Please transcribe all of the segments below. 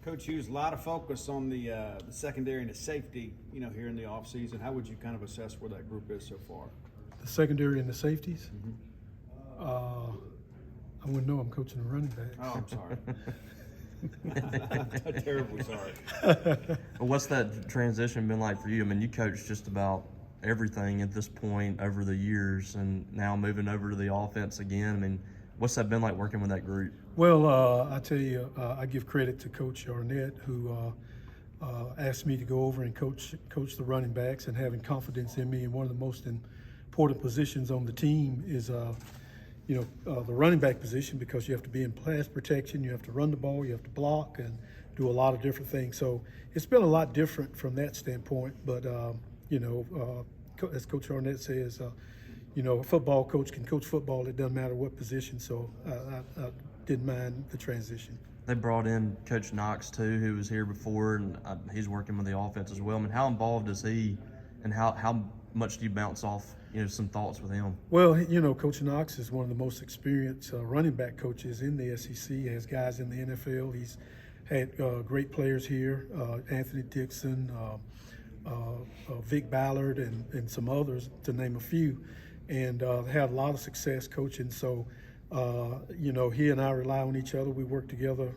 Coach Hughes, a lot of focus on the secondary and the safety, here in the offseason. How would you kind of assess where that group is so far? The secondary and the safeties? Mm-hmm. I wouldn't know. I'm coaching the running backs. Oh, I'm sorry. I'm terribly sorry. Well, what's that transition been like for you? I mean, you coached just about everything at this point over the years, and now moving over to the offense again. I mean, what's that been like working with that group? Well, I tell you, I give credit to Coach Arnett, who asked me to go over and coach the running backs, and having confidence in me. And one of the most important positions on the team is, the running back position, because you have to be in pass protection, you have to run the ball, you have to block, and do a lot of different things. So it's been a lot different from that standpoint. But as Coach Arnett says, a football coach can coach football. It doesn't matter what position. So I didn't mind the transition. They brought in Coach Knox too, who was here before, and he's working with the offense as well. I mean, how involved is he, and how much do you bounce off, some thoughts with him? Well, Coach Knox is one of the most experienced running back coaches in the SEC. He has guys in the NFL. He's had great players here, Anthony Dixon, Vic Ballard, and some others, to name a few, and had a lot of success coaching. So, he and I rely on each other. We work together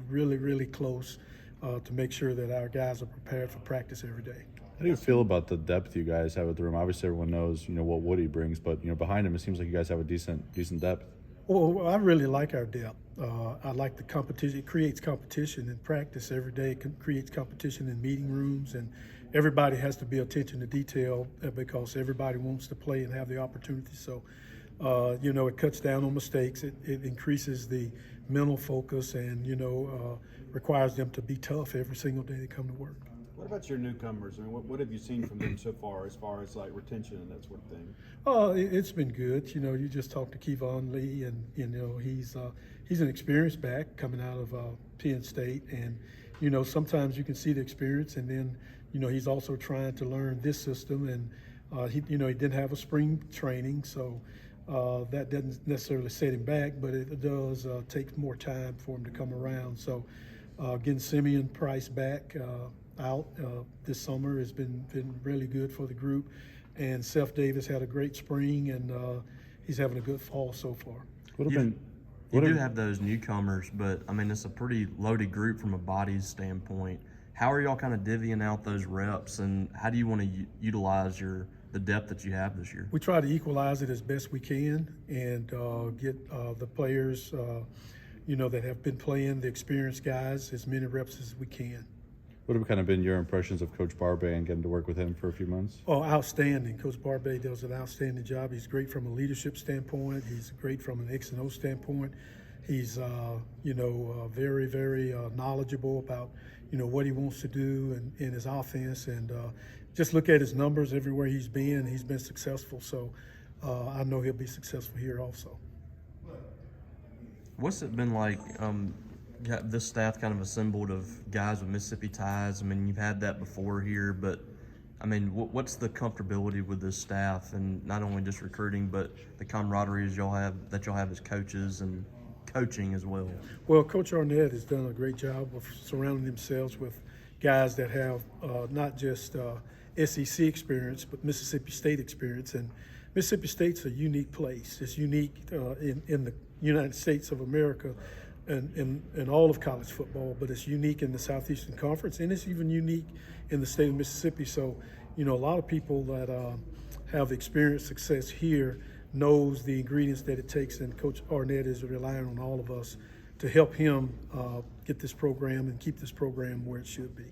really, really close to make sure that our guys are prepared for practice every day. How do you feel about the depth you guys have at the room? Obviously, everyone knows, what Woody brings, but, behind him, it seems like you guys have a decent depth. Well, I really like our depth. I like the competition. It creates competition in practice every day. It creates competition in meeting rooms, and everybody has to be attention to detail because everybody wants to play and have the opportunity. So, it cuts down on mistakes. It increases the mental focus, and, requires them to be tough every single day they come to work. What about your newcomers? I mean, what have you seen from them so far as like retention and that sort of thing? It's been good. You just talked to Kevon Lee, and he's an experienced back coming out of Penn State, and sometimes you can see the experience, and then he's also trying to learn this system, and he didn't have a spring training, so that doesn't necessarily set him back, but it does take more time for him to come around. So getting Simeon Price back out this summer has been really good for the group, and Seth Davis had a great spring, and he's having a good fall so far. You do have those newcomers, but I mean, it's a pretty loaded group from a bodies standpoint. How are y'all kind of divvying out those reps, and how do you want to utilize the depth that you have this year? We try to equalize it as best we can, and get the players that have been playing, the experienced guys, as many reps as we can. What have kind of been your impressions of Coach Barbay and getting to work with him for a few months? Oh, outstanding. Coach Barbay does an outstanding job. He's great from a leadership standpoint. He's great from an X and O standpoint. He's, very, very knowledgeable about, what he wants to do in his offense. And just look at his numbers everywhere he's been successful. So I know he'll be successful here also. What's it been like? Got this staff kind of assembled of guys with Mississippi ties. I mean, you've had that before here, but I mean, what's the comfortability with this staff, and not only just recruiting, but the camaraderie y'all have as coaches and coaching as well? Well, Coach Arnett has done a great job of surrounding themselves with guys that have not just SEC experience, but Mississippi State experience. And Mississippi State's a unique place. It's unique in the United States of America, and in all of college football, but it's unique in the Southeastern Conference, and it's even unique in the state of Mississippi. So, a lot of people that have experienced success here knows the ingredients that it takes, and Coach Arnett is relying on all of us to help him get this program and keep this program where it should be.